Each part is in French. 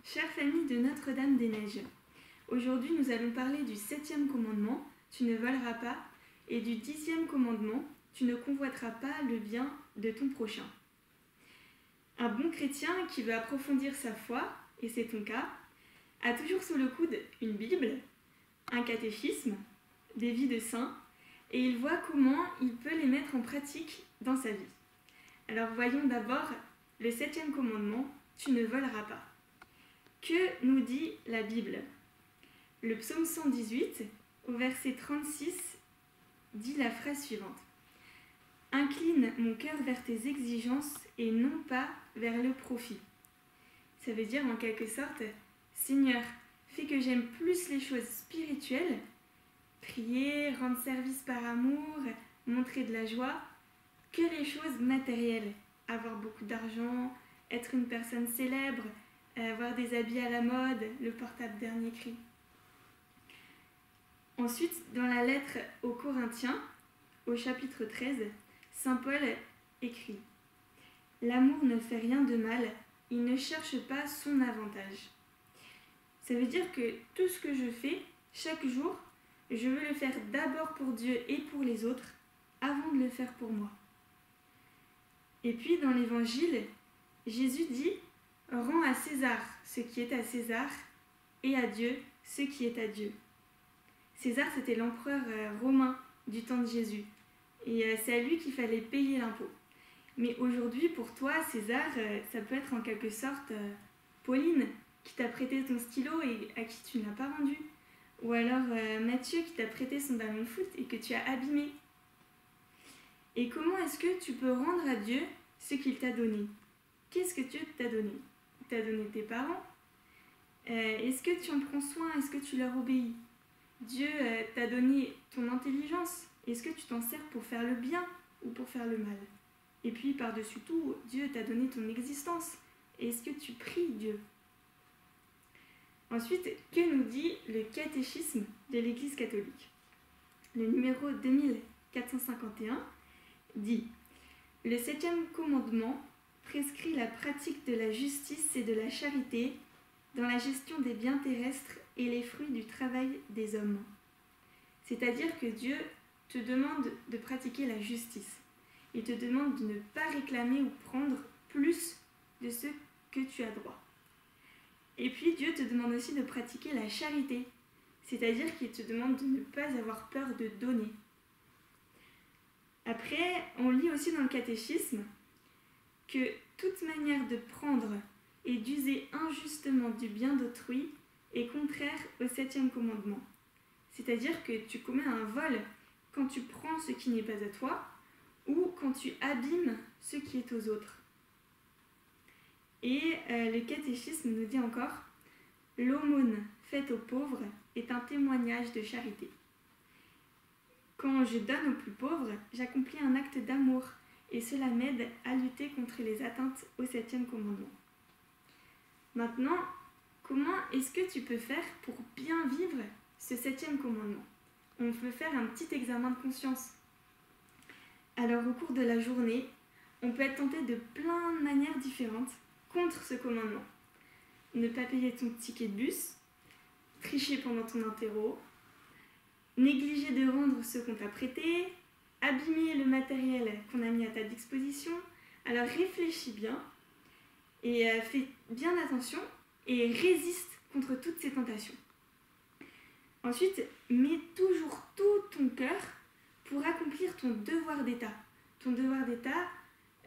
Chère famille de Notre-Dame-des-Neiges, aujourd'hui nous allons parler du 7e commandement, tu ne voleras pas, et du 10e commandement, tu ne convoiteras pas le bien de ton prochain. Un bon chrétien qui veut approfondir sa foi, et c'est ton cas, a toujours sous le coude une Bible, un catéchisme, des vies de saints, et il voit comment il peut les mettre en pratique dans sa vie. Alors voyons d'abord le 7e commandement, tu ne voleras pas. Que nous dit la Bible ? Le psaume 118, au verset 36, dit la phrase suivante. « Incline mon cœur vers tes exigences et non pas vers le profit. » Ça veut dire en quelque sorte, « Seigneur, fais que j'aime plus les choses spirituelles, prier, rendre service par amour, montrer de la joie, que les choses matérielles, avoir beaucoup d'argent, être une personne célèbre, avoir des habits à la mode, le portable dernier cri. » Ensuite, dans la lettre aux Corinthiens, au chapitre 13, saint Paul écrit « L'amour ne fait rien de mal, il ne cherche pas son avantage. » Ça veut dire que tout ce que je fais, chaque jour, je veux le faire d'abord pour Dieu et pour les autres, avant de le faire pour moi. Et puis, dans l'Évangile, Jésus dit « Rends à César ce qui est à César, et à Dieu ce qui est à Dieu. » César, c'était l'empereur romain du temps de Jésus. Et c'est à lui qu'il fallait payer l'impôt. Mais aujourd'hui, pour toi, César, ça peut être en quelque sorte Pauline, qui t'a prêté ton stylo et à qui tu ne l'as pas rendu. Ou alors Mathieu, qui t'a prêté son ballon de foot et que tu as abîmé. Et comment est-ce que tu peux rendre à Dieu ce qu'il t'a donné ? Qu'est-ce que Dieu t'a donné ? Il t'a donné tes parents. Est-ce que tu en prends soin ? Est-ce que tu leur obéis ? Dieu t'a donné ton intelligence. Est-ce que tu t'en sers pour faire le bien ou pour faire le mal ? Et puis, par-dessus tout, Dieu t'a donné ton existence. Est-ce que tu pries Dieu ? Ensuite, que nous dit le catéchisme de l'Église catholique ? Le numéro 2451 dit « Le 7e commandement prescrit la pratique de la justice et de la charité dans la gestion des biens terrestres et les fruits du travail des hommes. » C'est-à-dire que Dieu te demande de pratiquer la justice. Il te demande de ne pas réclamer ou prendre plus de ce que tu as droit. Et puis Dieu te demande aussi de pratiquer la charité, c'est-à-dire qu'il te demande de ne pas avoir peur de donner. Après, on lit aussi dans le catéchisme que toute manière de prendre et d'user injustement du bien d'autrui est contraire au 7e commandement. C'est-à-dire que tu commets un vol quand tu prends ce qui n'est pas à toi ou quand tu abîmes ce qui est aux autres. Et le catéchisme nous dit encore « L'aumône faite aux pauvres est un témoignage de charité. Quand je donne aux plus pauvres, j'accomplis un acte d'amour et cela m'aide à lutter contre les atteintes au 7e commandement. » Maintenant, comment est-ce que tu peux faire pour bien vivre ce 7e commandement ? On peut faire un petit examen de conscience. Alors, au cours de la journée, on peut être tenté de plein de manières différentes contre ce commandement. Ne pas payer ton ticket de bus, tricher pendant ton interro, négliger de rendre ce qu'on t'a prêté, abîmer le matériel qu'on a mis à ta disposition. Alors, réfléchis bien et fais bien attention et résiste contre toutes ces tentations. Ensuite, mets toujours tout ton cœur pour accomplir ton devoir d'État. Ton devoir d'État,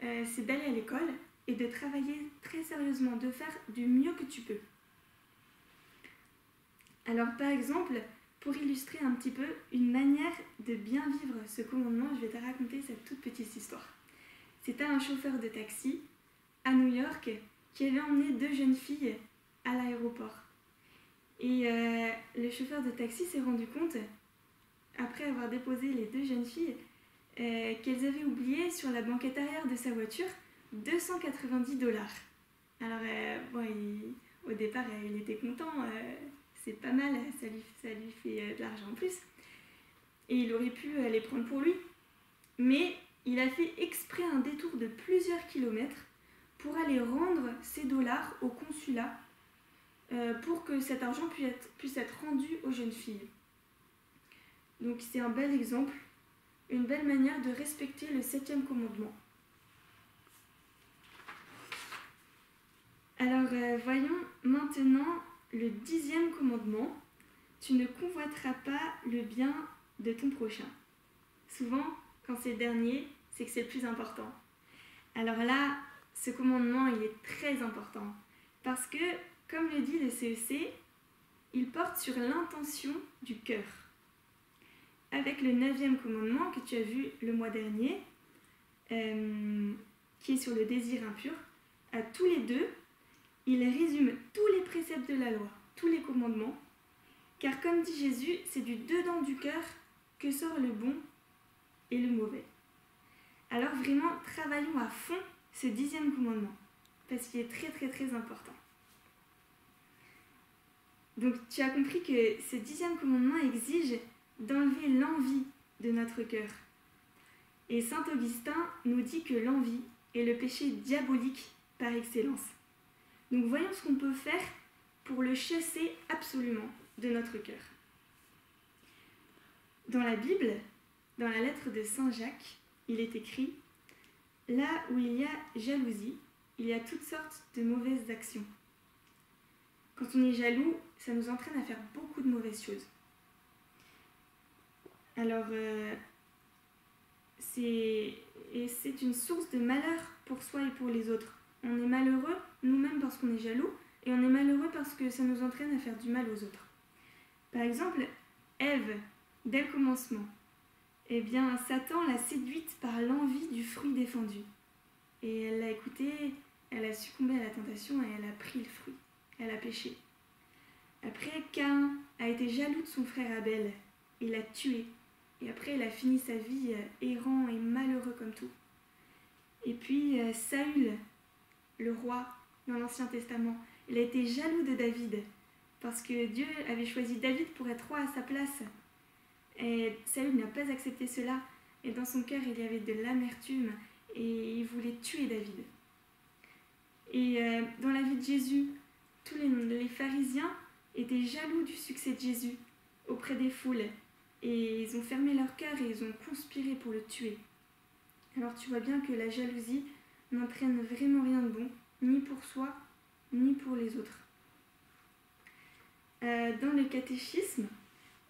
c'est d'aller à l'école et de travailler très sérieusement, de faire du mieux que tu peux. Alors, par exemple, pour illustrer un petit peu une manière de bien vivre ce commandement, je vais te raconter cette toute petite histoire. C'était un chauffeur de taxi à New York qui avait emmené 2 jeunes filles à l'aéroport. Et le chauffeur de taxi s'est rendu compte, après avoir déposé les 2 jeunes filles, qu'elles avaient oublié sur la banquette arrière de sa voiture $290. Alors, au départ, il était content, c'est pas mal, ça lui fait de l'argent en plus. Et il aurait pu les prendre pour lui. Mais il a fait exprès un détour de plusieurs kilomètres pour aller rendre ces dollars au consulat pour que cet argent puisse être rendu aux jeunes filles. Donc c'est un bel exemple, une belle manière de respecter le 7e commandement. Alors voyons maintenant le 10e commandement. Tu ne convoiteras pas le bien de ton prochain. Souvent, quand c'est le dernier, c'est que c'est le plus important. Alors là, ce commandement, il est très important. Parce que, comme le dit le CEC, il porte sur l'intention du cœur. Avec le 9e commandement que tu as vu le mois dernier, qui est sur le désir impur, à tous les deux, il résume tous les préceptes de la loi, tous les commandements, car comme dit Jésus, c'est du dedans du cœur que sort le bon et le mauvais. Alors vraiment, travaillons à fond ce 10e commandement, parce qu'il est très très très important. Donc tu as compris que ce 10e commandement exige d'enlever l'envie de notre cœur. Et saint Augustin nous dit que l'envie est le péché diabolique par excellence. Donc voyons ce qu'on peut faire pour le chasser absolument de notre cœur. Dans la Bible, dans la lettre de saint Jacques, il est écrit « Là où il y a jalousie, il y a toutes sortes de mauvaises actions. » Quand on est jaloux, ça nous entraîne à faire beaucoup de mauvaises choses. Alors, c'est une source de malheur pour soi et pour les autres. On est malheureux nous-mêmes parce qu'on est jaloux, et on est malheureux parce que ça nous entraîne à faire du mal aux autres. Par exemple, Ève, dès le commencement, eh bien, Satan l'a séduite par l'envie du fruit défendu. Et elle l'a écouté, elle a succombé à la tentation et elle a pris le fruit. Elle a péché. Après, Caïn a été jaloux de son frère Abel. Il l'a tué. Et après, il a fini sa vie errant et malheureux comme tout. Et puis, Saül, le roi dans l'Ancien Testament, il a été jaloux de David parce que Dieu avait choisi David pour être roi à sa place. Et Saül n'a pas accepté cela. Et dans son cœur, il y avait de l'amertume et il voulait tuer David. Et dans la vie de Jésus, tous les pharisiens étaient jaloux du succès de Jésus auprès des foules. Et ils ont fermé leur cœur et ils ont conspiré pour le tuer. Alors tu vois bien que la jalousie n'entraîne vraiment rien de bon, ni pour soi, ni pour les autres. Dans le catéchisme,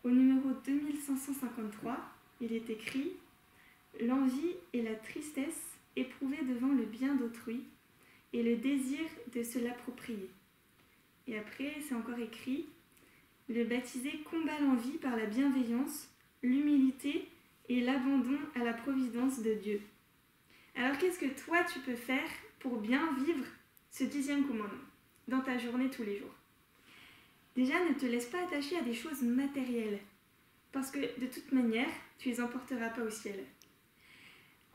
au numéro 2553, il est écrit « L'envie et la tristesse éprouvées devant le bien d'autrui et le désir de se l'approprier. » Et après, c'est encore écrit « Le baptisé combat l'envie par la bienveillance, l'humilité et l'abandon à la providence de Dieu. » Alors qu'est-ce que toi tu peux faire pour bien vivre ce 10e commandement dans ta journée tous les jours? Déjà, ne te laisse pas attacher à des choses matérielles, parce que de toute manière, tu les emporteras pas au ciel.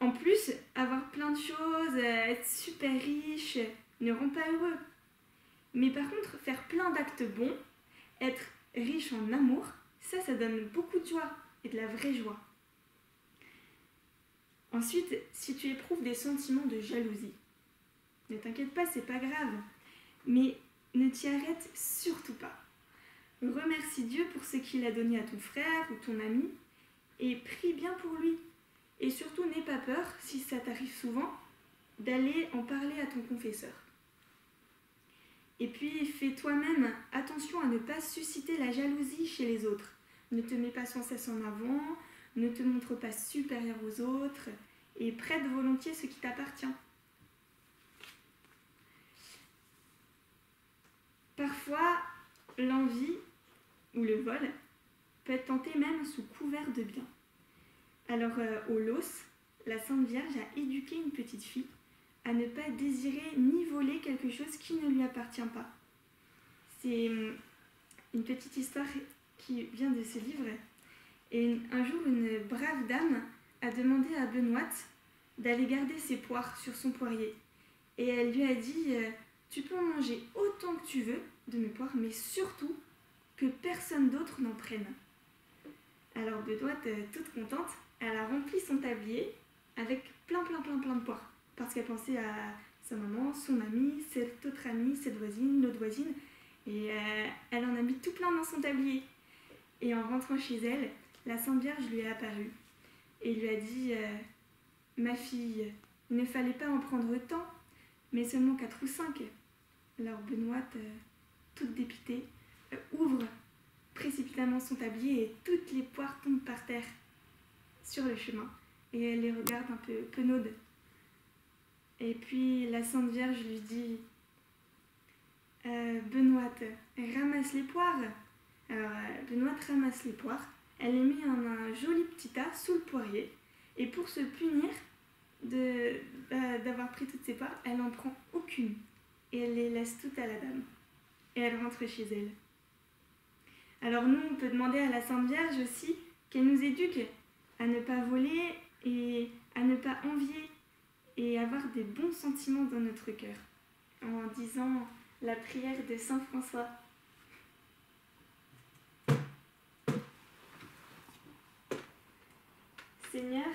En plus, avoir plein de choses, être super riche, ne rend pas heureux. Mais par contre, faire plein d'actes bons, être riche en amour, ça donne beaucoup de joie et de la vraie joie. Ensuite, si tu éprouves des sentiments de jalousie, ne t'inquiète pas, c'est pas grave, mais ne t'y arrête surtout pas. Remercie Dieu pour ce qu'il a donné à ton frère ou ton ami et prie bien pour lui. Et surtout, n'aie pas peur, si ça t'arrive souvent, d'aller en parler à ton confesseur. Et puis, fais toi-même attention à ne pas susciter la jalousie chez les autres. Ne te mets pas sans cesse en avant, ne te montre pas supérieur aux autres et prête volontiers ce qui t'appartient. Parfois, l'envie ou le vol peut être tenté même sous couvert de bien. Alors, au Los, la Sainte Vierge a éduqué une petite fille à ne pas désirer ni voler quelque chose qui ne lui appartient pas. C'est une petite histoire qui vient de ce livre. Et un jour, une brave dame a demandé à Benoîte d'aller garder ses poires sur son poirier. Et elle lui a dit « Tu peux en manger autant que tu veux de mes poires, mais surtout que personne d'autre n'en prenne. » Alors Benoîte, toute contente, elle a rempli son tablier avec plein de poires. Parce qu'elle pensait à sa maman, son amie, cette autre amie, cette voisine, l'autre voisine. Et elle en a mis tout plein dans son tablier. Et en rentrant chez elle, la Sainte Vierge lui est apparue et lui a dit « Ma fille, il ne fallait pas en prendre tant, mais seulement 4 ou 5. » Alors Benoîte, toute dépitée, ouvre précipitamment son tablier et toutes les poires tombent par terre sur le chemin. Et elle les regarde un peu penaude. Et puis la Sainte Vierge lui dit Benoît, ramasse les poires. Alors Benoît ramasse les poires. Elle les met en un joli petit tas sous le poirier. Et pour se punir d'avoir pris toutes ces poires, elle n'en prend aucune. Et elle les laisse toutes à la dame. Et elle rentre chez elle. Alors nous, on peut demander à la Sainte Vierge aussi qu'elle nous éduque à ne pas voler et à ne pas envier et avoir des bons sentiments dans notre cœur, en disant la prière de Saint François. Seigneur,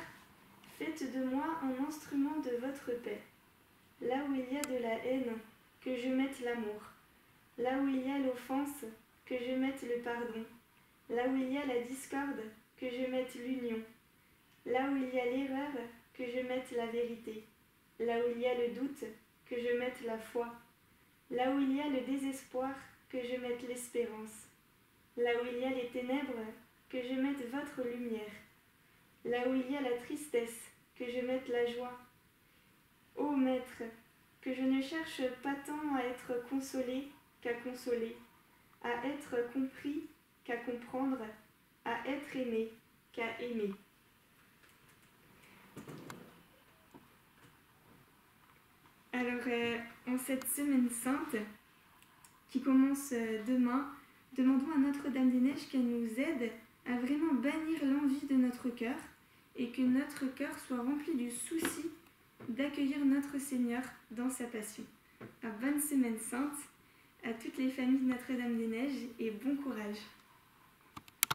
faites de moi un instrument de votre paix. Là où il y a de la haine, que je mette l'amour. Là où il y a l'offense, que je mette le pardon. Là où il y a la discorde, que je mette l'union. Là où il y a l'erreur, que je mette la vérité. Là où il y a le doute, que je mette la foi. Là où il y a le désespoir, que je mette l'espérance. Là où il y a les ténèbres, que je mette votre lumière. Là où il y a la tristesse, que je mette la joie. Ô Maître, que je ne cherche pas tant à être consolé qu'à consoler, à être compris qu'à comprendre, à être aimé qu'à aimer. Alors, en cette semaine sainte, qui commence demain, demandons à Notre-Dame-des-Neiges qu'elle nous aide à vraiment bannir l'envie de notre cœur et que notre cœur soit rempli du souci d'accueillir notre Seigneur dans sa passion. Bonne semaine sainte à toutes les familles de Notre-Dame-des-Neiges et bon courage.